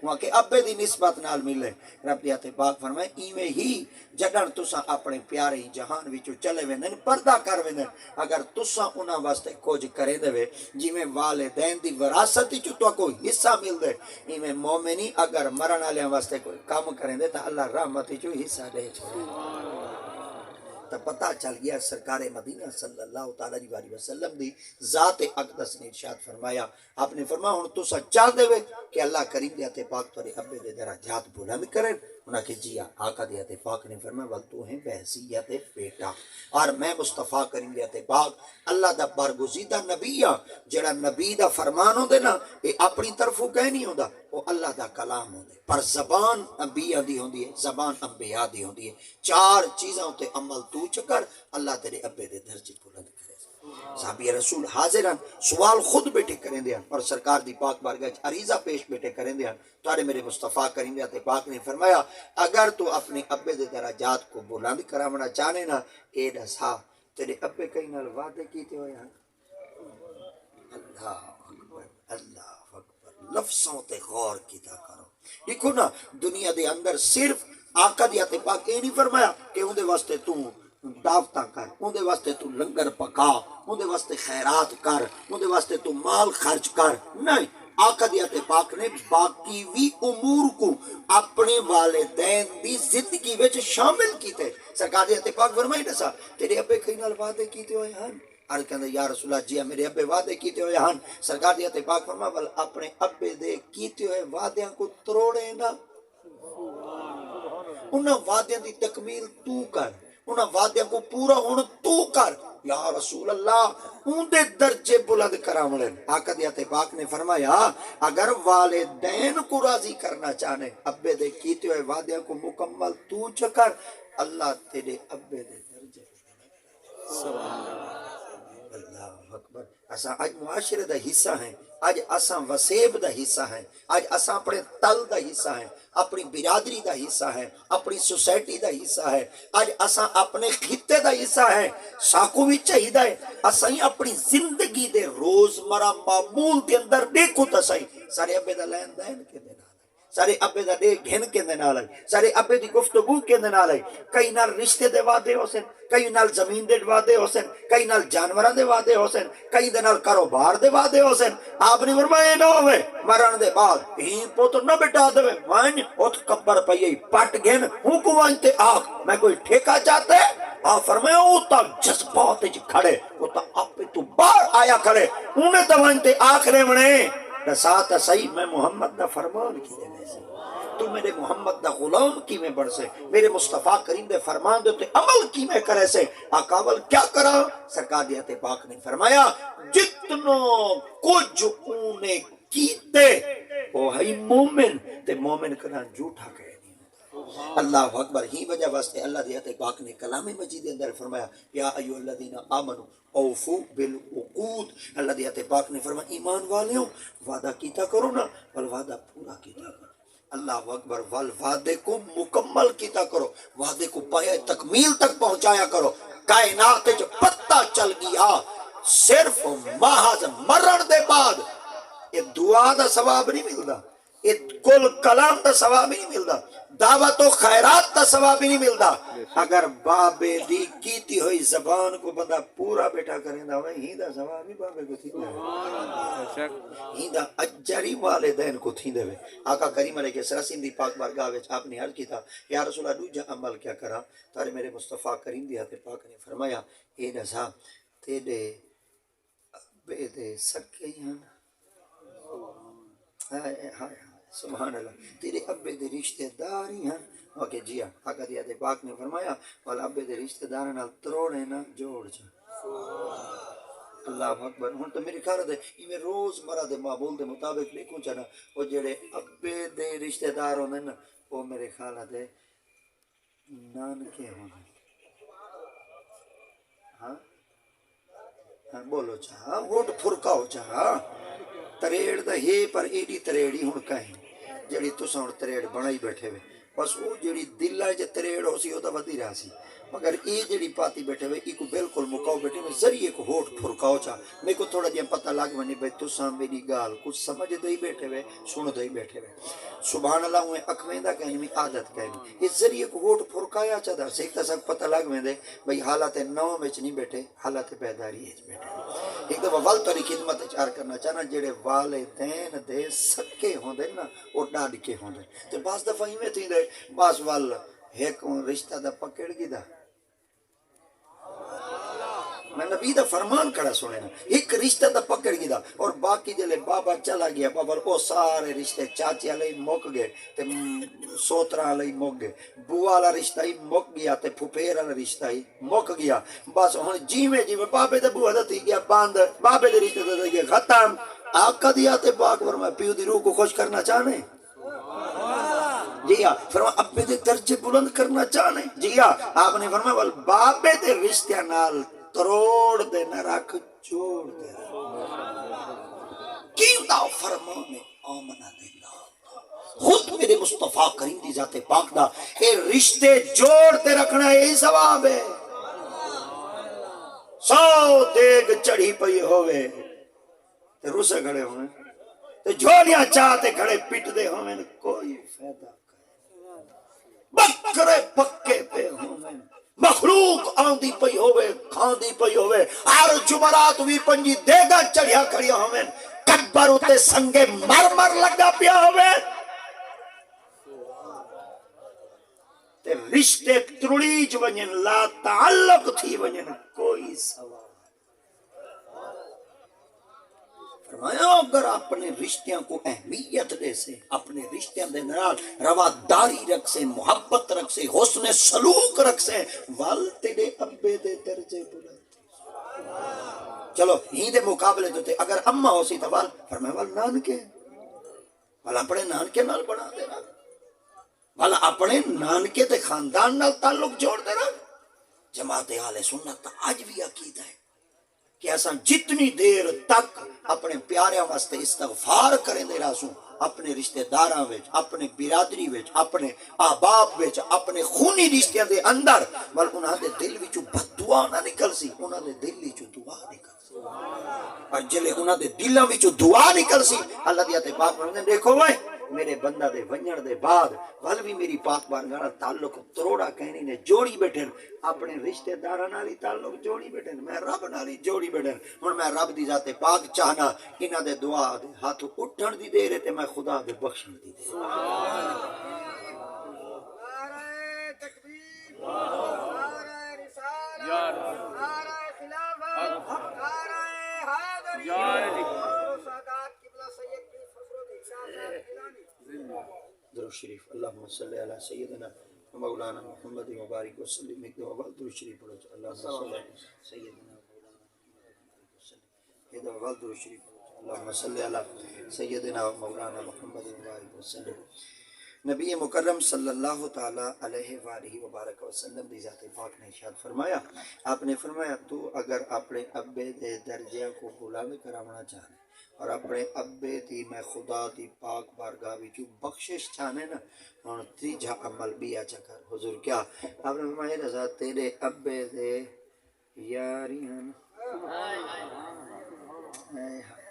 وہاں کے ابے دی نسبت نال ملے رب دی تے پاک فرمائے ایویں ہی جدن تساں اپنے پیارے جہان وچوں چلے ویندے پردہ کر ویندے اگر تساں انہاں واسطے کچھ کرے دے جویں والدین دی وراثت وچوں تو کوئی حصہ مل دے ایویں مومنی اگر مرن والیاں واسطے کوئی کام کریں دے تا اللہ رحمت وچوں حصہ دے تو پتہ چل گیا سرکار مدینہ صلی اللہ تعالیٰ علیہ وسلم دی ذات اقدس نے ارشاد فرمایا آپ نے فرمایا ہن تساں چاہ دے کہ اللہ کریم دے تے پاک تورے ابے دے درجات بلند کرے انہاں کہ جی آقا دے تے پاک نے فرمایا ول تو ہیں بحیثیت بیٹا اور میں مصطفیٰ کریم دے تے پاک اللہ دا برگزیدہ نبی ہاں جڑا نبی دا فرمان ہوندے نا اے اپنی طرفوں کہہ نہیں ہوندا وہ اللہ دا کلام ہوندے پر زبان انبیاء دی ہوندی ہے زبان انبیاء دی ہوندی ہے چار چیزاں تے عمل تو چکر اللہ تیرے ابے دے درجے بلند کرے صحابی رسول حاضران سوال خود بیٹھے کریں دیا اور سرکار دی پاک بارگاہ عریضہ پیش بیٹھے کریں دیا تارے میرے مصطفیٰ کریم دیا تے پاک نے فرمایا اگر تو اپنے ابے دے درجات کو بلند کراونا چاہنے نا اے دسا تیرے ابے کئی نال وعدے کیتے ہوئے ہیں اللہ اکبر لفظوں تے غور کیتا کرو دیکھو نا دنیا دے اندر صرف آقا دیا تے پاک اے نہیں فرمایا کہ اون دے واسطے تو دعوتاں کر اون دے واسطے تو لنگر پکا اون دے واسطے خیرات کر اون دے واسطے تو مال خرچ کر نہیں آقا دیا تے پاک نے باقی وی امور کو اپنے والدین دی زندگی وچ شامل کیتے سرکار دیا تے پاک فرمائی دسا تیرے ابے کئی نال وعدے کیتے ہوئے ہیں اور کہندے یا رسول اللہ جی میرے ابے وعدے کیتے ہوئے ہیں سرکار دیا تے پاک فرمایا بل اپنے ابے دے کیتے ہوئے وعدیاں کو تروڑے نا انہاں وعدیاں دی تکمیل تو کر انہاں وعدیاں کو پورا ہونا تو کر یا رسول اللہ ان دے درجے بلند کراوڑے آقا دیا تے پاک نے فرمایا اگر والدین کو راضی کرنا چاہنے ابے دے کیتے ہوئے وعدیاں کو مکمل تو چکر اللہ تیرے ابے دے درجے اللہ اکبر اساں آج معاشرے دا حصہ ہیں آج اساں وسیب دا حصہ ہیں آج اساں اپنے تل دا حصہ ہیں اپنی برادری دا حصہ ہے اپنی سوسائٹی دا حصہ ہے آج اساں اپنے خطے دا حصہ ہے ساکو بھی چاہیدہ ہے اساں اپنی زندگی دے روزمرہ معمول دے اندر دیکھو تا صحیح سارے ابے دا لین دین کے دینا سارے ابے دا دے گھن کے نال ہے سارے ابے دی گفتگو کے نال ہے کئی نال رشتے دے وعدے ہو سن کئی نال زمین دے وعدے ہو سن کئی نال جانوراں دے وعدے ہو سن کئی دے نال کاروبار دے وعدے ہو سن آپ نے فرمایا نہ ہوے مرن دے بعد ہی پوت نہ بٹا دے وان اوت قبر پئی پٹ گھن ہوں کو وان تے آکھ میں کوئی ٹھیکا چاہتے آپ فرمایا او تا جذبات وچ کھڑے او تا آپ تو باہر آیا کھڑے انہیں تے وان تے آکھ رہے ساتھ صحیح میں محمد دا فرمان کی دے سے تو میرے محمد دا غلام کی میں بڑھ سے میرے مصطفیٰ کریم دے فرمان دے عمل کی میں کرے سے آقاول کیا کرا سرکار دیتے پاک نے فرمایا جتنوں کچھ انہیں کیتے وہ ہے مومن تے مومن کنا جھوٹا کہے اللہ اکبر ہی وجہ واسطے اللہ دیتے پاک نے کلام مجید اندر فرمایا یا ایھا الذین آمنوا اوفو بالعقود اللہ دیتے پاک نے فرمایا ایمان والیوں وعدہ کیتا کرو نا بل وعدہ پورا کیتا کرو اللہ اکبر وعدے کو مکمل کیتا کرو وعدے کو پایا تکمیل تک پہنچایا کرو کائنات جو پتہ چل گیا صرف محض مرن دے بعد یہ دعا دا ثواب نہیں ملدا یہ کل کلام دا ثواب نہیں ملدا دعوت و خیرات دا ثواب نہیں ملدا اگر بابے دی کیتی ہوئی زبان کو بندہ پورا بیٹھا کریں دا ہی دا ثواب ہی بابے کو تھی دے ہی دا اجری والدین کو تھی دے آقا کریم علیہ السلام دی پاک بارگاہ وچ آپ نے عرض کیتا یا رسول اللہ دوجا عمل کیا کرا تارے میرے مصطفیٰ کریم دی تے پاک نے فرمایا اے نسا تیرے ابے دے سکے ہیں سبحان اللہ تیرے ابے دے رشتہ دار ہی ہیں اوکے جی ہاں آقا دیا دے پاک نے فرمایا والا ابے دے رشتہ دار نال تروڑے نہ جوڑ جا اللہ اکبر ہن تو میری خیال ہے یہ روز مرہ دے معمول دے مطابق لکھوں چاہنا وہ جڑے ابے دے رشتہ دار ہوندے نا وہ میرے خیال ہے نانکے ہوندے ہاں بولو چاہا ووٹ پھرکا ہو چاہا تریڑ دا ہے پر ایڈی تریڑی ہن کہیں جڑی تساں ہن تریڑ بنائی بیٹھے وے بس وہ جڑی دل ہے تریڑ ہو سی او دا ودی رہا سی مگر یہ جڑی پاتی بیٹھے ہوئے کو بالکل مکاؤ بیٹھے ہوئے ذریعے کو ہوٹ پھرکاؤ چاہ میں کو تھوڑا جہاں پتہ لگ بنی بھائی تساں میری گال کچھ سمجھ دے ہی بیٹھے ہوئے سن دے ہی بیٹھے ہوئے سبحان اللہ ہوئے اکویندہ کہنی میں عادت کہنی اس ذریعے کو ہوٹ پھرکایا چاہتا سیکھ تا سک پتہ لگ میں دے بھئی حالات نو بچ نہیں بیٹھے حالات بیداری ہے بیٹھے ایک دفعہ وال توری خدمت چار کرنا چاہنا جڑے والدین دے سکے ہوں دے نا وہ ڈاڈ کے ہوں دے تو بعض دفعہ ہی میں تھی دے بعض وال ایک رشتہ دا پکڑ گی دا میں نبی دا فرمان کھڑا سنے نا ایک رشتہ دا پکڑ گیا اور باقی جلے بابا چلا گیا بابا وہ سارے رشتے چاچے علی مک گئے تے سوترا علی مک گئے بوا والا رشتہ ہی مک گیا تے پھپھیر والا رشتہ ہی مک گیا بس ہن جیویں جیویں بابے تے بوا دا تھی گیا بند بابے دے رشتے تے گیا ختم آقا دیا تے پاک فرمایا پیو دی روح کو خوش کرنا چاہنے جی ہاں فرمایا ابے دے درجے بلند کرنا چاہنے جی ہاں آپ نے فرمایا بابے دے رشتہ نال تروڑ دے نہ رکھ چھوڑ دے کیوں دا فرمان آمنہ دلہ خود میرے مصطفیٰ کریم دی ذات پاک دا اے رشتے جوڑ دے رکھنا یہی ثواب ہے 100 دیگ چڑھی پئی ہوئے تے رسے کھڑے ہوئے تے جھولیاں چاہتے کھڑے پٹ دے ہوئے کوئی فائدہ بکرے پکے پہ ہوئے مخلوق آندی پئی ہوئے کھاندی پئی ہوئے ہر جمعرات بھی پنجی دیگا چڑھیا کھڑیا ہوئے کبر اتے سنگے مرمر لگا پیا ہوئے تے رشتے ترڑیج ونجن لا تعلق تھی ونجن کوئی سوال فرمایا اگر اپنے رشتیاں کو اہمیت دے سے اپنے رشتیاں دے نال رواداری رکھ سے محبت رکھ سے حسن سلوک رکھ سے وال تیرے ابے دے درجے بلند چلو ہی دے مقابلے تو تے اگر اممہ ہو سی تو وال فرمایا وال نانکے وال اپنے نانکے نال بنا دے رہا وال اپنے نانکے تے خاندان نال تعلق جوڑ دے رہا جماعت اہل سنت آج بھی عقیدہ ہے کہ ایسا جتنی دیر تک اپنے پیاریاں واسطے استغفار کریں دے راسوں اپنے رشتہ داراں وچ اپنے برادری وچ اپنے احباب وچ اپنے خونی رشتیاں دے اندر بل انہاں دے دل وچوں بد دعا نہ نکل سی انہاں دے دل وچوں دعا نکل سی اور جلے انہاں دے دلاں وچوں دعا نکل سی اللہ دی تے پاک فرماندے دیکھو وے میرے بندہ دے ونجن دے بعد ول بھی میری پاک بارگاہ تعلق تروڑا کہنی نے جوڑی بیٹھن اپنے رشتہ داراں نال تعلق جوڑی بیٹھن میں رب نال جوڑی بیٹھن ہن میں رب دی ذات پاک چاہنا انہاں دے دعا دے ہاتھ اٹھن دی دیر تے میں خدا دے بخشن دی دیر نعرہ تکبیر نعرہ رسالت نعرہ خلافت نعرہ حیدری سادات قبلہ سید کی فخر و اکشاف درود شریف اللہم صلی علی سیدنا مولانا محمد مبارک وسلم ایک دو اول درود شریف پڑھو اللہم صلی علی سیدنا مولانا محمد وسلم ایک دو اول درود شریف پڑھو اللہم صلی علی سیدنا مولانا محمد مبارک وسلم نبی مکرم صلی اللہ تعالی علیہ وآلہ وبارک وسلم دی ذات پاک نے ارشاد فرمایا آپ نے فرمایا تو اگر اپنے ابے دے درجے کو بلند کرانا چاہے اور اپنے ابے دی میں خدا دی پاک بارگاہ وچوں بخشش چاہنے نا ہن تیجا عمل بھی اچھا کر حضور کیا آپ نے فرمایا رضا تیرے ابے دے یاریاں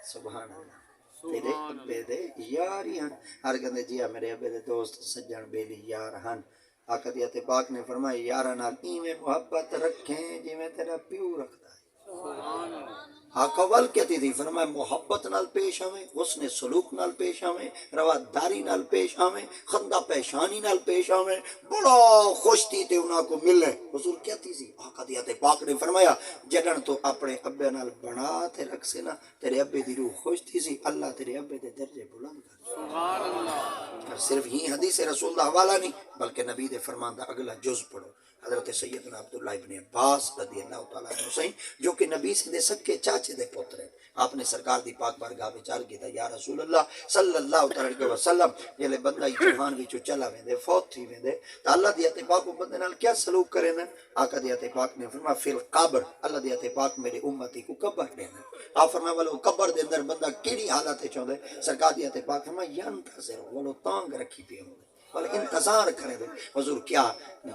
سبحان اللہ تیرے ابے دے یاریاں ہر کہندے جی میرے ابے دے دوست سجن بیلی یار ہن آقا دی تے پاک نے فرمایا یاراں نال ایویں محبت رکھیں جویں تیرا پیو رکھدا ہے سبحان اللہ آقا وال کہتی تھی فرمایا محبت نال پیش آویں حسن سلوک نال پیش آویں رواداری نال پیش آویں خندہ پیشانی نال پیش آویں بڑا خوش تھی تے انہاں کو ملے حضور کہتی سی آقا دی تے پاک نے فرمایا جڑن تو اپنے ابے نال بنا تے رکھ سے نا تیرے ابے دی روح خوش تھی سی اللہ تیرے ابے دے درجے بلند کر سبحان اللہ صرف ہی حدیث رسول اللہ حوالہ نہیں بلکہ نبی دے فرمان دا اگلا جز پڑھو حضرت سیدنا عبداللہ ابن عباس رضی اللہ تعالیٰ عنہ سے جو کہ نبی سے دے سکے چاچے دے پتر ہیں آپ نے سرکار دی پاک بارگاہ میں چار کیتا یا رسول اللہ صلی اللہ علیہ وسلم جلے بندہ جہان وچوں چلا ویندے فوت تھی ویندے تے اللہ دی تے پاک بندے نال کیا سلوک کرے نا آقا دی تے پاک نے فرمایا فی القبر اللہ دی تے پاک میرے امتی کو قبر دینا آپ فرمایا ولو قبر دے اندر بندہ کیڑی حالت وچ ہوندے سرکار دی تے پاک فرمایا ینتظر ولو تانگ رکھی پی ہوندے بل انتظار کرے دے حضور کیا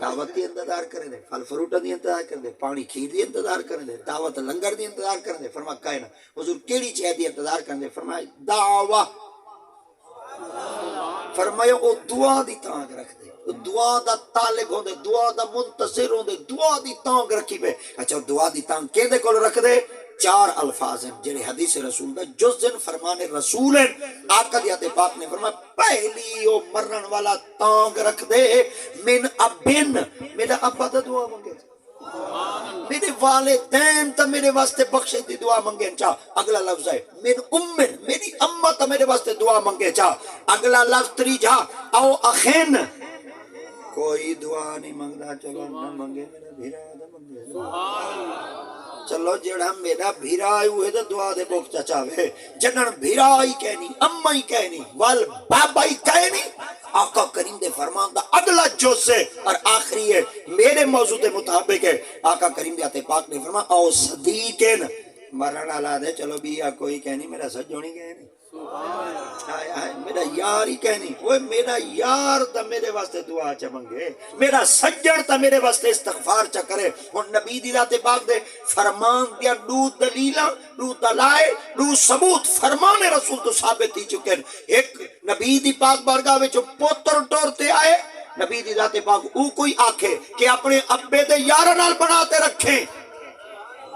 دعوت دی انتظار کرے دے پھل فروٹ دی انتظار کرے دے پانی کھیر دی انتظار کرے دے دعوت لنگر دی انتظار کرے دے فرما کہے نا حضور کیڑی چیز دی انتظار کرے دے فرمایا دعوت فرمایا او دعا دی تانگ رکھ دے، او دعا دا طالب ہوندے، دعا دا منتصر ہوندے، دعا دی تانگ رکھی پہ. اچھا دعا دی تانگ کیندے کول رکھ دے؟ چار الفاظ ہیں جڑے حدیث رسول دا جزن فرمان رسول ہیں. آقا دیات پاک نے فرمایا پہلی او مرن والا تانگ رکھ دے من ابن، میرا ابا دا دعا منگے، میرے والدین تا میرے واسطے بخشے دی دعا منگے چاہ. اگلا لفظ ہے من امن، میری اماں تا میرے واسطے دعا منگے چاہ. اگلا لفظ تریجا او اخین، کوئی دعا نہیں منگدا چلو نہ منگے میرا بھیرا دا منگے. چلو جڑا میرا بھیرا ہے وہ دے دعا دے بوک چاچاوے، جنن بھیرا ہی کہنی، اماں ہی کہنی، وال بابا ہی کہنی. آقا کریم دے فرمان دا اگلا جز ہے اور آخری ہے میرے موضوع دے مطابق ہے. آقا کریم دے آتے پاک نے فرمان او صدیقین، مرنا لا دے چلو بھی یا کوئی کہنی میرا سجونی کہنی، میرا یار ہی کہنی، وہ میرا یار تا میرے واسطے دعا چا منگے، میرا سجن تا میرے واسطے استغفار چا کرے. اور نبی دی ذات پاک دے فرمان دیا دو دلیلہ، دو دلائے، دو ثبوت فرمان رسول تو ثابت ہی چکے. ایک نبی دی پاک بارگاہ وچ پوتر ٹورتے آئے، نبی دی ذات پاک او کوئی آکھے کہ اپنے ابے دے یار نال بناتے رکھیں.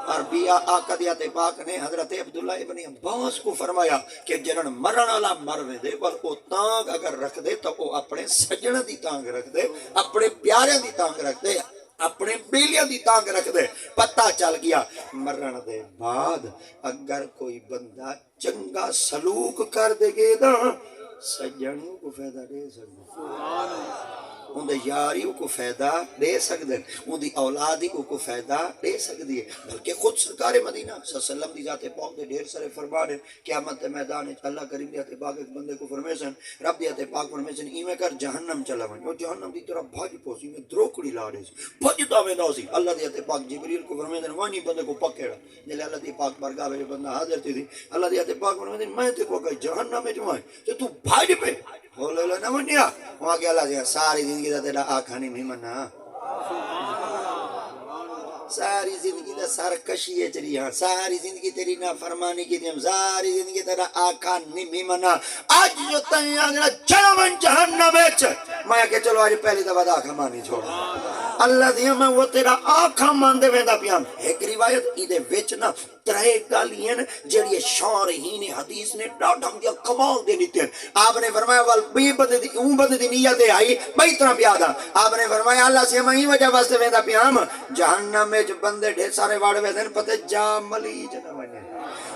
اور بیا آقا دیات پاک نے حضرت عبداللہ ابن عباس کو فرمایا کہ جنن مرن والا مروے دے پر او تانگ اگر رکھ دے تو او اپنے سجن دی تانگ رکھ دے، اپنے پیارے دی تانگ رکھ دے، اپنے بیلیاں دی تانگ رکھ دے. پتہ چل گیا مرن دے بعد اگر کوئی بندہ چنگا سلوک کر دے گے نا سجنوں کو فائدہ دے سکتا، ان دے یاری کو فائدہ دے سکتے، ان دی اولادی کو فائدہ دے سکتی ہے. بلکہ خود سرکار مدینہ صلی اللہ علیہ وسلم دی ذات پاک دے ڈھیر سارے فرمان ہیں. قیامت میدان اللہ کریم دی ذات پاک ایک بندے کو فرمیسن، رب دی ذات پاک فرمیسن ایویں کر جہنم چلا ون، وہ جہنم دی طرف بھاج پوسی میں دروکڑی لا رہی سی بھجتا ویندا سی. اللہ دی ذات پاک جبریل کو فرمیسن وانی بندے کو پکڑا، جلے اللہ دی پاک بارگاہ وچ بندہ حاضر تھی، اللہ دی ذات پاک فرمیسن میں تے کو کہ جہنم وچ میں تے تو بھاج پہ ہو لے نہ ونیا. وہاں کہ اللہ دی ساری زندگی دا تیرا آکھا نہیں منا، ساری زندگی دا سرکشی ہے چلی، ہاں ساری زندگی تیری نافرمانی کی تھی، ساری زندگی تیرا آقا نہیں منا. آج جو تین آگنا جنون جہنم وچ میں کہ چلو آج پہلی دفعہ آقا مانی چھوڑا اللہ دیا میں وہ تیرا آقا مان دے ویندا پیام. ایک روایت ایدے وچ نا ترے گالیاں جڑی شارحین حدیث نے ڈاڈھا دیا کمال دے دیتے ہیں. آپ نے فرمایا وال بی بندے دی اون بندے دی نیت آئی بئی طرح پیادا. آپ نے فرمایا اللہ سے میں ہی وجہ واسطے ویندا پیام جہنم میں جو بندے ڈھیر سارے واڑ ویندے پتہ جا ملی جنا ونے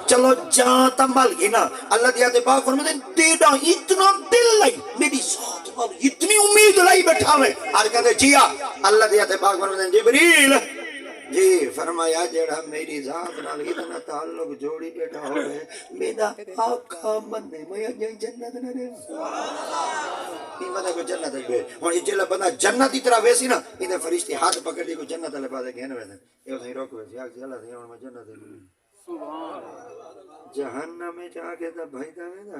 چلو جہاں تمبل گی نا. اللہ دیا تے پاک فرماتے ہیں تیرا اتنا دل لائی میری ذات پر اتنی امید لائی بیٹھا میں. آج کہتے جیا اللہ دیا تے پاک فرماتے ہیں جبریل جی فرمایا جڑا میری ذات نال اتنا تعلق جوڑی بیٹھا ہوئے میرا آقا مننے میں جنت نہ دے یہ بندہ کو جنت دے. ہن یہ جلا بندہ جنت کی طرف ویسی نا یہ فرشتے ہاتھ پکڑ کے کو جنت والے پاسے گھن ویندے یہ صحیح روک ویسی آ اللہ سے ہن میں جنت دے جہنم میں جا کے تے بھائی دا ویندا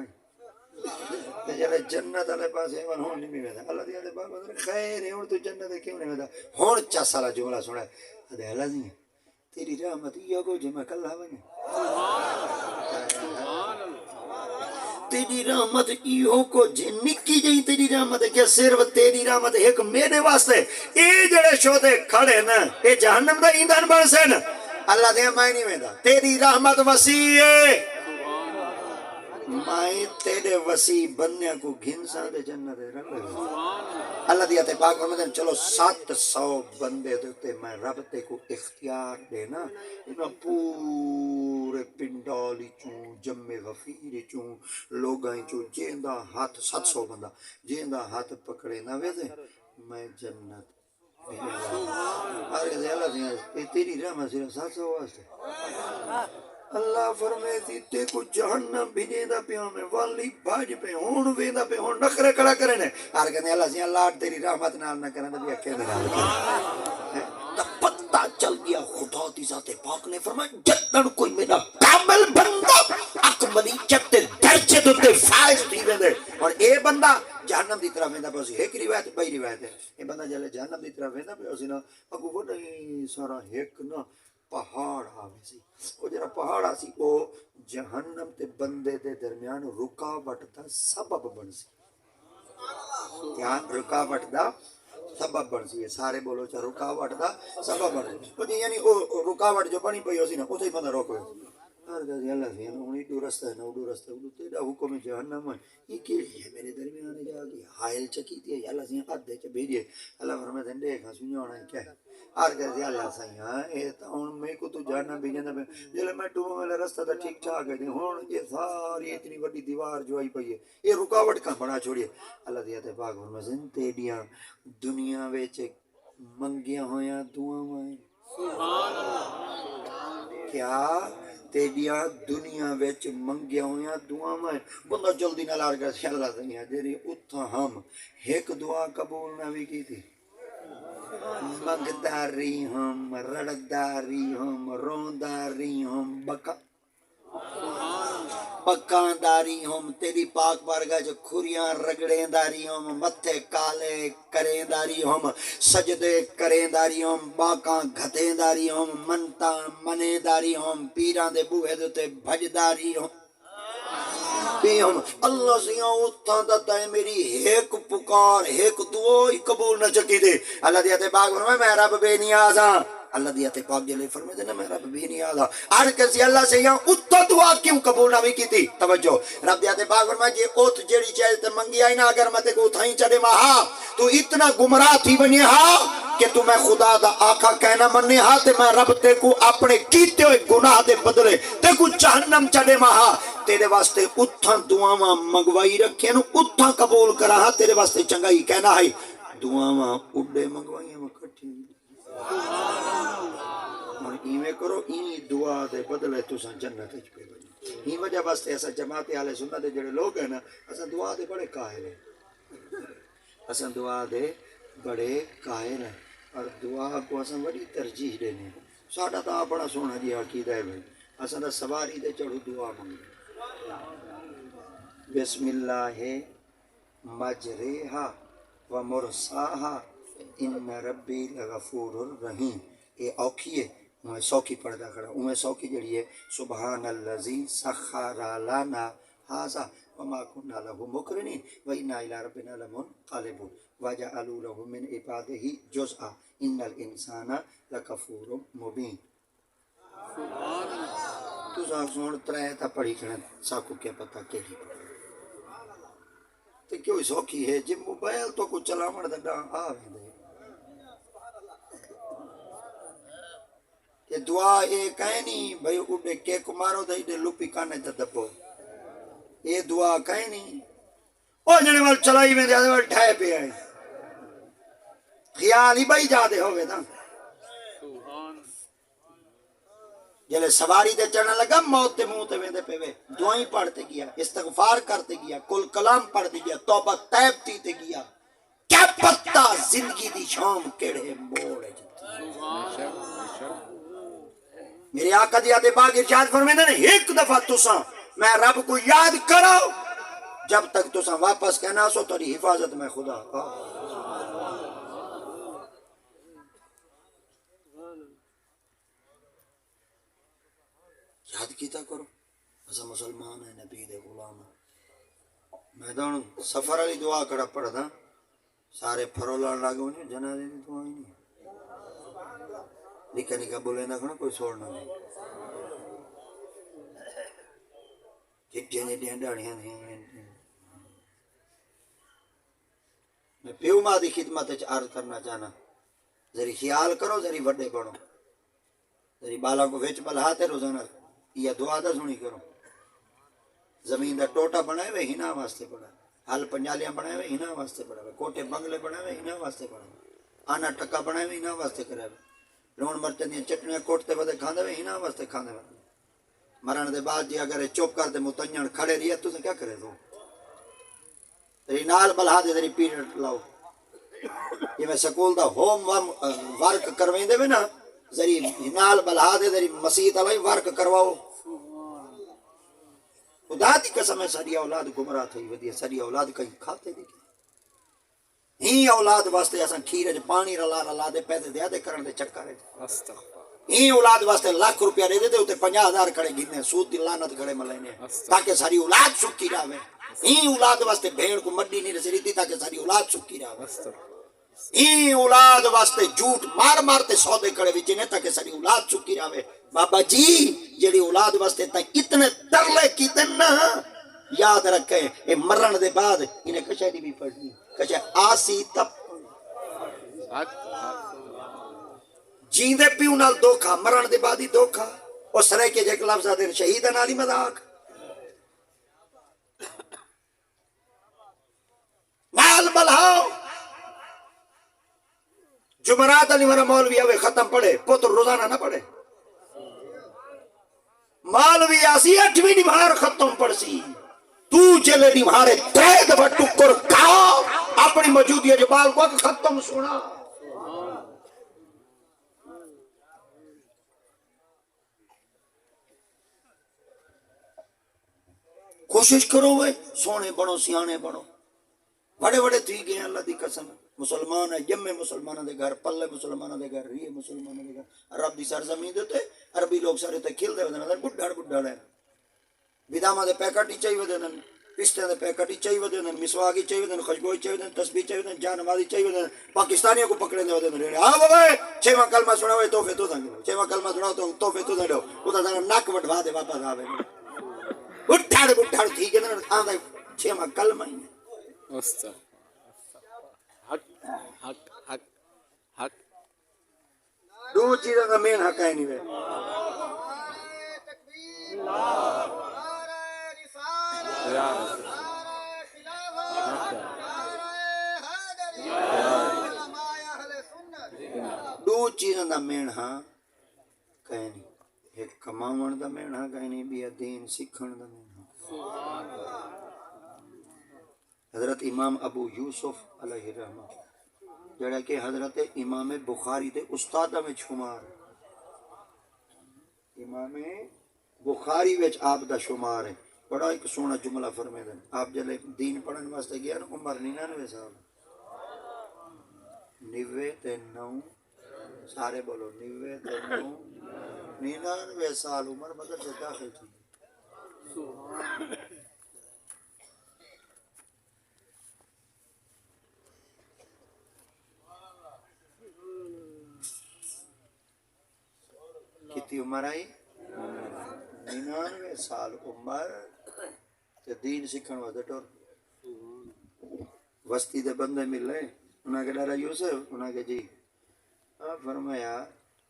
تے جڑا جنت والے پاسے ہن نہیں ویندا. اللہ دی تے بابا خیر ہے ہن تو جنت کیوں نہیں ویندا. ہن چا سالا جملہ سنا ادے اللہ دی تیری رحمت یہ کو جو میں کلا ونے تیری رحمت ایہو کو جی نکی جئی تیری رحمت ہے کہ صرف تیری رحمت ایک میرے واسطے اے جڑے شودے کھڑے نا اے جہنم دا ایندھن بن سن. اللہ دے میں نہیں ویندا تیری رحمت وسیع ہے میں تیرے وسیع بننے کو گھنسا دے جنت رکھ لے. اللہ دیا تے پاک فرماتے ہیں چلو 700 بندے دیتے میں رب تے کو اختیار دینا انہاں پورے پنڈالی چوں جمع غفیر چوں لوگاں چوں جیندا ہاتھ 700 بندہ جیندا ہاتھ پکڑے نہ ویسے میں جنت اللہ دیا تیری رحمت صرف 700 واسطے. اللہ فرمائے تھی تے کو جہنم بھیجے دا پیا میں والی بھاج پہ ہون ویندا پہ ہون نخرے کھڑا کرنے ہر کہنے اللہ سے اللہ تیری رحمت نال نہ کرنے بھی اکھے نال کرنے. تو پتہ چل گیا خدا دی ذات پاک نے فرمایا جتن کوئی میرا کامل بندہ اکملیت درجے تے فائز تھی ویندے اور اے بندہ جہنم دی طرف ویندا پیا سی. ایک روایت بئی روایت ہے اے بندہ جلے جہنم دی طرف ویندا پیا سی نا اگو وڈا سارا ایک نا پہاڑ آوے سی. وہ جڑا پہاڑ آ سی وہ جہنم تے بندے دے درمیان رکاوٹ دا سبب بن سی. کیا رکاوٹ دا سبب بن سی سارے بولو چا رکاوٹ دا سبب بن سی یعنی وہ رکاوٹ جو بنی پئی ہوسی نا اتھے ہی بندہ روکو ہر گل اللہ سی نا اڑی دو رستہ ہے نا اڑو رستہ اڑو تیرا حکم جہنم ہے یہ کیڑی ہے میرے درمیان جا کے حائل چکی تھی اللہ سی ادھے چ بھیجے اللہ فرماتے ہیں دیکھا سنجونا کیا ہے ہر گل اللہ سی ہاں اے تا ہن میں کو تو جہنم بھیجندا میں جلے میں تو والا رستہ تے ٹھیک ٹھاک ہے ہن یہ ساری اتنی بڑی دیوار جو آئی پئی ہے یہ رکاوٹ کا بنا چھوڑیے اللہ دی تے پاک فرماتے ہیں تیڑیاں دنیا وچ منگیاں ہویاں دعاواں سبحان اللہ کیا تیڑیاں دنیا وچ منگیاں ہویاں دعاواں بندہ جلدی نال آ گیا اللہ دنیا جڑی اتھاں ہم ایک دعا قبول نہ بھی کی تھی منگداری ہم رڑداری ہم رونداری ہم بکانداری ہم تیری پاک بارگاہ جو کھریاں رگڑیں داری ہم متھے کالے کریں داری ہم سجدے کریں داری ہم باکاں گھتیں داری ہم منتاں منے داری ہم پیران دے بوہے دوتے بھج داری ہم ہم اللہ سیاں اتھاں دا تے میری ایک پکار ایک دعا ہی قبول نہ چکی دے اللہ دیا تے پاک فرمائے میں رب بے نیاز ہاں اللہ دیا تے پاک جلے فرمائے دے نا میں رب بے نیاز ہاں ہر کسی اللہ سیاں اتھا دعا کیوں قبول نہ بھی کی تھی توجہ رب دیا تے پاک فرمائے جے اوت جیڑی چیز تے منگی آئی نا اگر میں تے کو اتھائیں چڑے ماہا تو اتنا گمراہ تھی بنی ہاں کہ تو میں خدا دا آقا کہنا مننے ہاں تے میں رب تے کو اپنے کیتے ہوئے گناہ دے بدلے تے کو جہنم چڑے ماہا تیرے واسطے اتھاں دعاواں منگوائی رکھیں نو اتھاں قبول کرا ہاں تیرے واسطے چنگائی کہنا ہے دعاواں اڈے منگوائی ہم کٹھی اور ایویں کرو این دعا دے بدلے تساں جنت وچ پے ونجو این وجہ واسطے ایسا جماعت اہل سنت دے جڑے لوگ ہیں نا اساں دعا دے بڑے قائل ہیں اساں دعا دے بڑے قائل ہیں اور دعا کو اساں بڑی ترجیح دینے ساڈا تا بڑا سونا جی عقیدہ ہے بھائی اساں دا سواری دے چڑھو دعا منگو بسم اللہ مجریہا و مرساہا ان ربی لغفور الرحیم یہ اوکھی ہے میں سوکھی پڑھدا کھڑا میں سوکھی جڑی ہے سبحان الذی سخر لنا ھذا وما كنا له مقرنین وانا الی ربنا لمنقلبون وجعلوا له من عباده جزءا ان الانسان لکفور مبین سبحان اللہ تو سن ترے تا پڑھی کھڑا ساکو کیا پتہ کیڑی تے کیوں سوکھی ہے جے موبائل تو کو چلاون دا ڈاں آ ویندے کہ دعا اے کہیں نہیں بھئی اڈے کیک مارو دے دے لپی کانے تے دبو یہ دعا کہیں نہیں او جنے وال چلائی ویندے ادے وال ٹھائے پے آئے خیال ہی بھائی جا دے ہوئے نا جلے سواری دے چڑھنا لگا موت تے منہ تے ویندے پے وے دعائیں پڑھتے گیا استغفار کرتے گیا کل کلام پڑھتے گیا توبہ طیب تیتے گیا کیا پتہ زندگی دی شام کیڑے موڑ ہے میرے آقا دی آدھے باغ ارشاد فرمیندے نے ایک دفعہ تساں میں رب کو یاد کرو جب تک تساں واپس کہنا سو تیری حفاظت میں خدا یاد کیتا کرو ایسا مسلمان ہے نبی دے غلام ہے میدان سفر والی دعا کڑا پڑھدا سارے پھرولان لاگو نہیں جنازے دی دعا ہی نہیں نکا نکا بولے نہ کھنا کوئی سوڑنا نہیں چٹیاں جٹیاں ڈاڑیاں میں پیو ماں دی خدمت عرض کرنا چاہنا ذری خیال کرو ذری وڈے بڑھو ذری بالا کو ویچ بلہاتے روزانہ یہ دعا دا سنی کرو زمین دا ٹوٹا بنائے ہوئے ہنا واسطے پڑا حل پنجالیاں بنائے ہوئے ہنا واسطے پڑا کوٹے بنگلے بنائے ہوئے ہنا واسطے پڑا آنا ٹکا بنائے ہوئے ہنا واسطے کرے ہوئے لون مرچن دیا چٹنیاں کوٹتے بدے کھاندے ہوئے ہنا واسطے کھاندے ہوئے مرن دے بعد جی اگر چوپ کر دے متنجن کھڑے رہی ہے تو سے کیا کرے دو تیری نال بلہا دے تیری پیریڈ لاؤ یہ میں سکول دا ہوم ورک کرویں دے نا ذری نال بلہا دے ذری مسیح علیہ ورک کرواؤ خدا دی قسم ہے ساری اولاد گمراہ تھی ودی ساری اولاد کہیں کھاتے دی ہی اولاد واسطے اساں کھیر وچ پانی رلا دے پیسے دے کرن دے چکر ہے ہی اولاد واسطے لاکھ روپیہ دے دے تے 50,000 کھڑے گھنے سود دی لعنت کھڑے ملینے تاکہ ساری اولاد سکھی رہے ہی اولاد واسطے بھیڑ کو مڈی نہیں رسی تاکہ این اولاد واسطے جھوٹ مار مار تے سودے کڑے وچ نے تاکہ ساری اولاد چکی رہے. بابا جی جڑی اولاد واسطے تا اتنے ترلے کیتے نا یاد رکھیں اے مرن دے بعد انہیں کشہری بھی پڑھنی کشہ آسی تب جیندے پیو نال دھوکھا مرن دے بعد ہی دھوکھا اور سرے کے جے لفظ دین شہید نالی مذاق نال بلاؤ جمعرات علی میرا مولوی آوے ختم پڑھے پتر روزانہ نہ پڑھے مولوی آسی 8ویں نمہار ختم پڑھ سی تو چلے نمہارے تید بٹکر کھاؤ اپنی موجودی جبال کو ختم سنا کوشش کرو وہ سونے بڑھو سیانے بڑھو بڑے بڑے تھی گئے اللہ دی قسم مسلمان ہے جمے مسلمانوں دے گھر پلے مسلمانوں دے گھر ریے مسلمانوں دے گھر عرب دی سرزمین دیتے عربی لوگ سارے تے کھل دے ودن بڈھڑ بڈھڑ ہے بدامہ دے پیکٹ ہی چاہیے ودن پستے دے پیکٹ ہی چاہیے ودن مسواک ہی چاہیے ودن خوشبوئی چاہیے ودن تسبیح چاہیے ودن جان نمازی چاہیے ودن پاکستانیوں کو پکڑے دے ودن رہے ہاں بابا چھواں کلمہ سنا ہوئے توفے تو دیں چھواں کلمہ سنا تو توفے تو دیں خدا ذرا ناک وٹھوا دے واپس آوے بڈھڑ بڈھڑ ٹھیک ہے نا آندا چھواں کلمہ ہی حق حق حق دو چیزوں کا مین حق ہے نہیں ہے نعرہ تکبیر نعرہ رسالت نعرہ خلافت نعرہ حیدری علماء اہل سنت دو چیزوں کا مین ہاں کہیں نہیں ایک کماون دا مین ہاں کہیں نہیں بھی دین سکھن دا مین ہاں حضرت امام ابو یوسف علیہ الرحمہ جڑا کہ حضرت امام بخاری دے استاد میں شمار امام بخاری وچ آپ دا شمار ہے بڑا ایک سونا جملہ فرمائے دن آپ جلے دین پڑھن واسطے گیا نا عمر 99 سال 99 سارے بولو 99 سال عمر مدد سے داخل تھی کتنی عمر آئی 99 سال عمر تے دین سکھن واسطے ٹر وسطی دے بندے ملے انہاں کے ڈرا یوسف انہاں کے جی فرمایا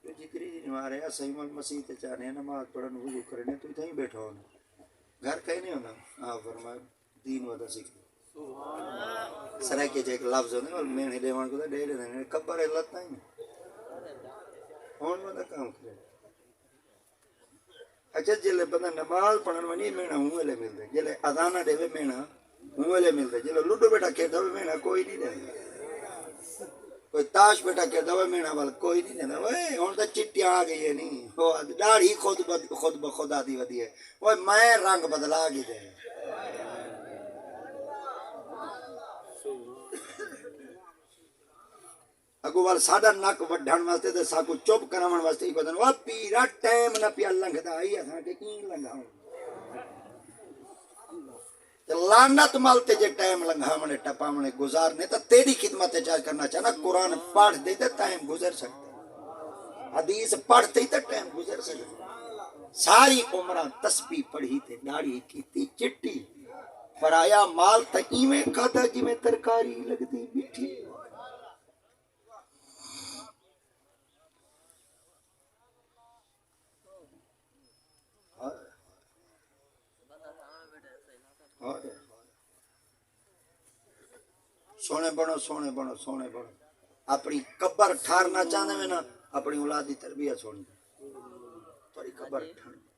تو جتری جی نمارے صحیح مسیح تے چاہنے نماز پڑھن وضو کرنے تو تھیں بیٹھا ہونا گھر کہیں نہیں ہونا فرمایا دین ودا سکھ سرے کے جے ایک لفظ ہونے اور میں دیوان کو دے دے کبر علت نہیں ہون ودا کام کرے اچھا جلے بندہ نماز پڑھن ونی مینا ہوں ویلے ملدے جلے اذانہ دے مینا ہوں ویلے ملدے جلے لوڈو بیٹا کھیلدا ہوئے مینا کوئی نہیں دیندا کوئی تاش بیٹا کھیلدا ہوئے مینا وال کوئی نہیں دیندا اوئے ہن تے چٹیاں آ گئی ہے نہیں او داڑھی خود بخدا دی ودی ہے اوئے میں رنگ بدلا گئی دے اگو وال ساڈا نک وڈھن واسطے تے ساکو چپ کراون واسطے ہی بدن وا پیرا ٹائم نہ پیا لنگدا ائی اساں کے کی لنگاؤں تے لعنت مل تے جے ٹائم لنگاونے ٹپاونے گزارنے تے تیری خدمت چاہ کرنا چاہنا قرآن پڑھ دے تے ٹائم گزر سکتا حدیث پڑھتے ہی تے ٹائم گزر سکتا ساری عمرہ تسبیح پڑھی تے داڑھی کیتی چٹی پرایا مال تے ایویں کھادا جویں ترکاری لگدی میٹھی سونے بنو سونے بنو سونے بنو اپنی قبر ٹھارنا چاہتے ہیں نا اپنی اولاد کی تربیت سونی تھوڑی قبر ٹھارنا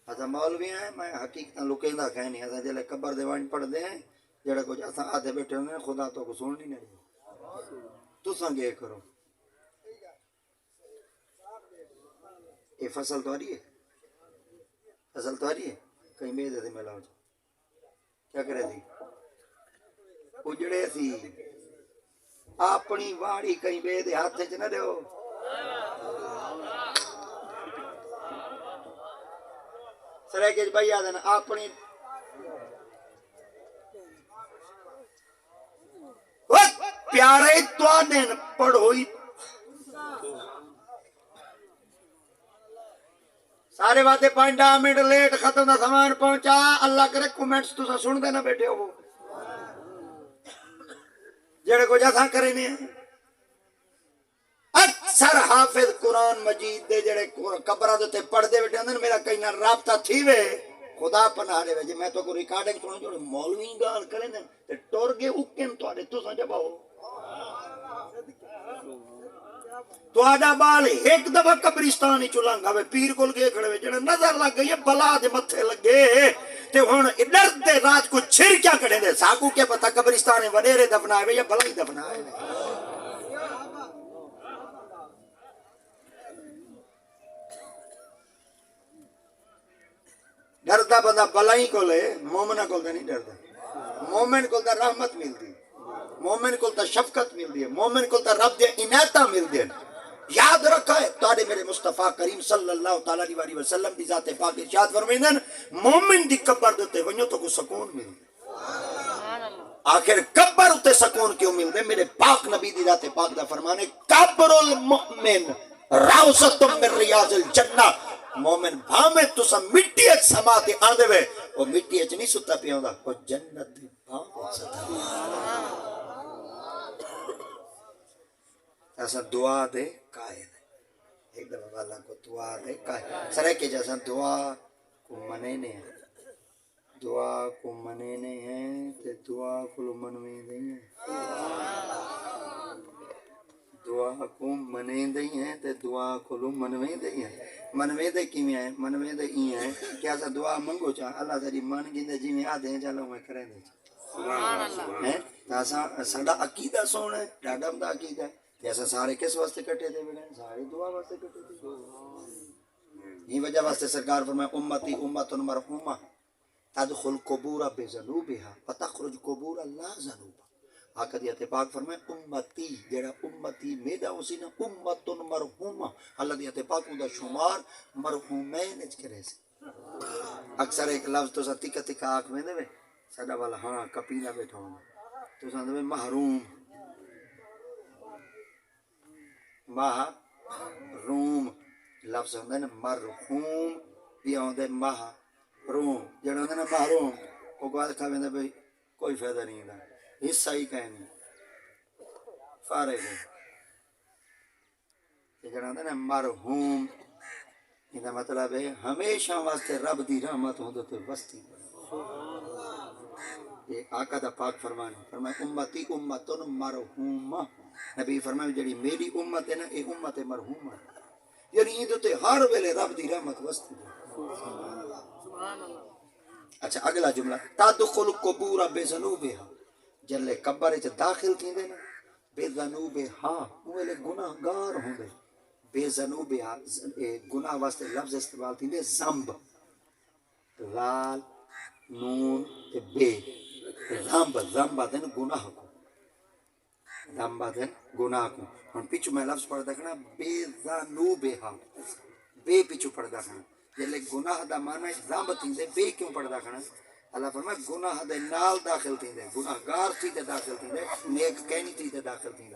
اچھا مولوی ہیں میں حقیقت لکیندا کہیں نہیں ایسا جلے قبر دیوان پڑھ دیں جڑا کچھ ایسا آدھے بیٹھے ہونے خدا تو کو سن نہیں تو سنگے کرو یہ فصل تو آ رہی ہے فصل تو آ رہی ہے کہیں بھیج دے میں لاؤ کیا کرے تھی اجڑے سی اپنی واڑی کہیں بے دے ہاتھ چ نہ دیو سرے کے بھائی آدن اپنی پیارے توانے پڑھوئی سارے واتے 5 منٹ لیٹ ختم دا سامان پہنچا اللہ کرے کومنٹس تو سن دینا بیٹھے ہو جڑے کو جیسا کرے نہیں اکثر حافظ قرآن مجید دے جڑے قبرہ دے پڑھ دے بیٹھے اندر میرا کئی نہ رابطہ تھی وے خدا پناہ دے وے میں تو کو ریکارڈنگ سنو جو مولوی گال کریں تے ٹور گے اکن تو آدھے تو سا جباؤ تو آدھا بال ایک دفعہ قبرستانی چلانگا وے پیر کول گئے کھڑے وے جڑے نظر لگ گئی بلا دے متھے لگے تے ہن ڈر دے رات کو چھر کیا کھڑے دے ساکو کے پتہ قبرستان وڈیرے دفنائے وے یا بلا ہی دفنائے وے ڈردا بندہ بلائی کو لے مومنہ کو نہیں ڈردا مومن کو تا رحمت ملتی مومن کو تا شفقت ملتی ہے مومن کو تا رب دے عنایتاں ملتی ہیں یاد رکھا ہے تواڈے میرے مصطفیٰ کریم صلی اللہ تعالی علیہ وسلم دی ذات پاک ارشاد فرمائندے مومن دی قبر دے ونجو تو کو سکون ملے آخر قبر تے سکون کیوں ملدے میرے پاک نبی دی ذات پاک دا فرمان ہے قبر المؤمن روضۃ من ریاض الجنہ مومن بھامے تسا مٹی اچ سما تے آن دے وے وہ مٹی اچ نہیں ستا پیا ہوندا وہ جنت دی بھام ستا ایسا دعا دے قائل ایک دفعہ اللہ کو دعا دے قائل سرے کے جیسا دعا کو منینے ہیں دعا کو منینے ہیں تے دعا کو منویں دیں ہیں دعا کو منیں دیں ہیں تے دعا کو منویں دیں ہیں منویں دے کیویں ہیں منویں دے ای ہیں کہ ایسا دعا منگو چاہ اللہ تیری من گندے جی میں آدھے ہیں چلو میں کریں دے سبحان اللہ ہیں تاسا ساڈا عقیدہ سونا ہے ڈاڈم دا عقیدہ ہے ایسا سارے کس واسطے کٹے دے بڑے سارے دعا واسطے کٹے دے یہ وجہ واسطے سرکار فرمائے امتی امت مرحومہ تدخل قبور بذنوبها وتخرج قبور لا ذنوب آقا دی اتفاق فرمائے امتی جڑا امتی میرا اسی نا امت مرحومہ اللہ دی اتفاق دا شمار مرحومین اچ کرے سے اکثر ایک لفظ تو سا تکا تکا آنکھ میں دے وے ساڈا والا ہاں کپیلا بیٹھا ہونا تو سا دے محروم محروم لفظ ہوندے نا مرحوم بھی ہوندے محروم جڑا ہوندے نا محروم وہ کو آدھا کھا بھئی کوئی فائدہ نہیں دا حصہ ہی کہنے فارغ ہے جڑا ہوندے نا مرحوم یہ مطلب ہے ہمیشہ واسطے رب دی رحمت ہوندے تے وستی یہ آقا دا پاک فرمانے فرمائے امتی امت مرحومہ نبی فرمائے جڑی میری امت ہے نا اے امت مرحومہ یعنی یہ تے ہر ویلے رب دی رحمت وستی اچھا اگلا جملہ تدخل قبور بذنوبها جلے قبر وچ داخل تھیندے نا بذنوبها ویلے گناہگار ہوندے بذنوبها گناہ واسطے لفظ استعمال تھیندے ذنب لال نون تے بے ذنب دن گناہ کو ذنب دن گناہ کو ہن پیچھو میں لفظ پڑھ دکھنا بے ذنوبها بے پیچھو پڑھ دکھنا جلے گناہ دا معنی ذنب تھیندے بے کیوں پڑھ دکھنا اللہ فرمائے گناہ دے نال داخل تھیندے گناہگار تھی تے داخل تھیندے نیک کہنی تھی تے داخل تھیندے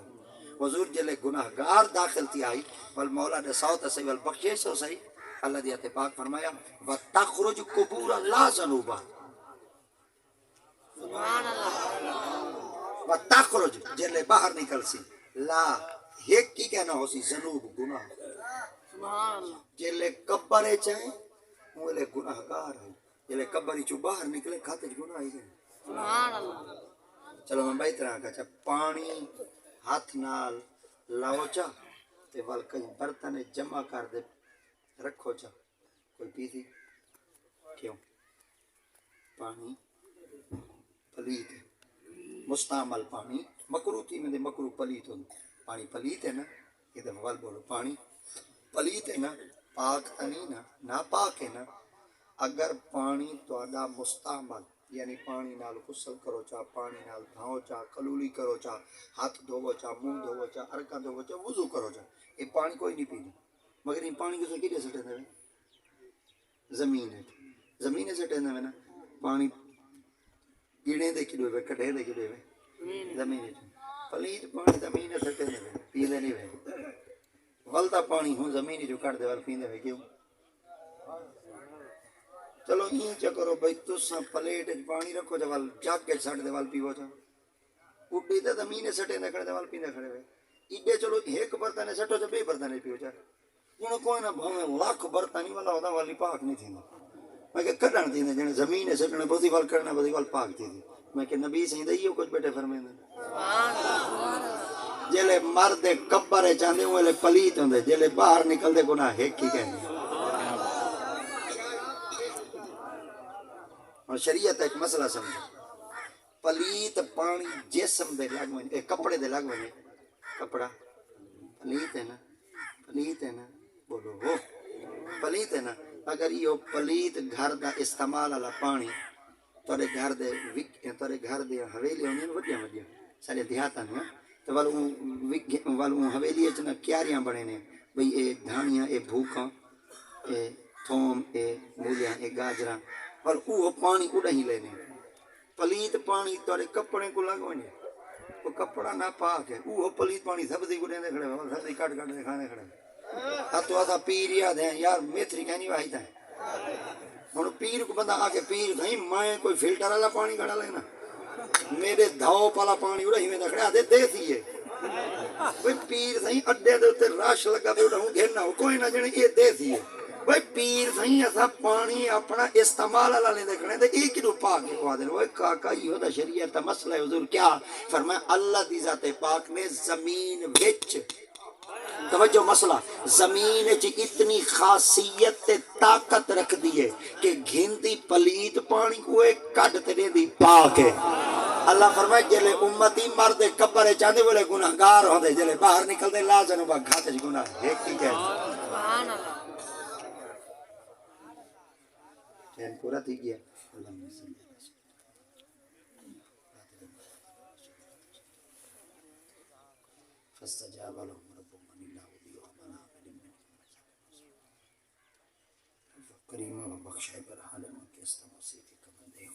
حضور جلے گناہگار داخل تھی آئی ول مولا دے سوت سی ول بخشش ہو سی اللہ دی اتفاق فرمایا وتخرج قبور لا ذنوبا سبحان اللہ وتخرج جلے باہر نکل سی لا ایک کی کہنا ہو سی ذنوب گناہ سبحان اللہ جلے قبر چاہے وہ گناہگار ہے جلے قبر چوں باہر نکلے کھاتے گناہ ہی گئے سبحان اللہ چلو میں بھائی طرح کا پانی ہاتھ نال لاؤ چا تے ول کہیں برتن جمع کر دے رکھو چا کوئی پی تھی کیوں پانی پلیت ہے مستعمل پانی مکرو تھی میں دے مکرو پلیت ہوں پانی پلیت ہے نا یہ دفعہ ول بولو پانی پلیت ہے نا پاک نہیں نا ناپاک ہے نا اگر پانی تہاڈا مستعمل یعنی پانی نال غسل کرو چا پانی نال دھاؤ چا کلولی کرو چا ہاتھ دھوو چا منہ دھوو چا ارکاں دھوو چا وضو کرو چا یہ پانی کوئی نہیں پینا مگر یہ پانی کسے کیڑے سٹے دے زمین ہے زمین سٹے دے نا پانی گیڑے دے کیڑے ہوئے کڈھے دے کیڑے ہوئے زمین ہے پلیت پانی زمین تے سٹے دے پیندے نہیں وے غلطا پانی ہوں زمین جو کٹ دے وال پیندے وے کیوں چلو این چکرو بھئی تساں پلیٹ وچ پانی رکھو تے وال جگ کے سٹ دے وال پیو چا اڈی تے زمین سٹے دے کھڑے دے وال پیندے کھڑے وے ایڈے چلو ایک برتن سٹو تے بے برتن پیو چا جن کوئی نہ بھویں لاکھ برتن والا ہودا والی پاک نہیں تھیندا میں کہ کڈن تھیندے جن زمین سٹنے بدی وال کرنا بدی وال پاک تھی میں کہ نبی سیں دئیو کچھ بیٹے فرمیندے جلے مرد قبر چاندے ہوئے پلیت ہوندے جلے باہر نکل دے گناہ ہیک ہی کہندے اور شریعت ایک مسئلہ سمجھو پلیت پانی جسم دے لگ ونے کپڑے دے لگ ونے کپڑا پلیت ہے نا پلیت ہے نا بولو ہو پلیت ہے نا اگر یہ پلیت گھر دا استعمال والا پانی تورے گھر دے حویلی ہونی وڈیاں وڈیاں سارے دیہاتاں نے تے والوں حویلی وچ نا کیاریاں بنے نے بھئی اے دھانیاں اے بھوکاں اے تھوم اے مولیاں اے گاجراں اور وہ پانی اڑ ہی لینے پلیت پانی تورے کپڑے کو لگ ونے وہ کپڑا نہ پاک ہے وہ پلیت پانی سبزی کو دیندے کھڑے سبزی کٹ کٹ دے کھانے کھڑے تو آتا پیر یاد ہے یار میتھری کہنی واحد ہے ہن پیر کو بندہ آ کے پیر نہیں میں کوئی فلٹر والا پانی کھڑا لینا میرے دھاؤ والا پانی اڑا ہی میں کھڑا دے دیسی ہے کوئی پیر صحیح اڈے دے اوتے رش لگا پہ اڑا گھننا کوئی نہ جنے یہ دیسی ہے بھئی پیر صحیح اسا پانی اپنا استعمال والا لے دیکھنے تے ایک کلو پاک کو دے اوے کاکا یہ دا شریعت دا مسئلہ ہے حضور کیا فرمایا اللہ دی ذات پاک نے زمین وچ توجہ مسئلہ زمین چ اتنی خاصیت تے طاقت رکھ دیئے کہ گھندی پلیت پانی کوئے کٹ تے دے دی پاک ہے اللہ فرمائے جلے امتی مرد قبر چاندے بولے گناہگار ہوندے جلے باہر نکل دے لازن با گھاتے گناہ ایک ہی کہتے سبحان اللہ چین پورا تھی گیا اللہ صلی اللہ علیہ وسلم فاستجاب لهم ربهم أني لا أضيع عمل عامل منكم کریم و بخشائے پر حالم کے استماسی کی کمندے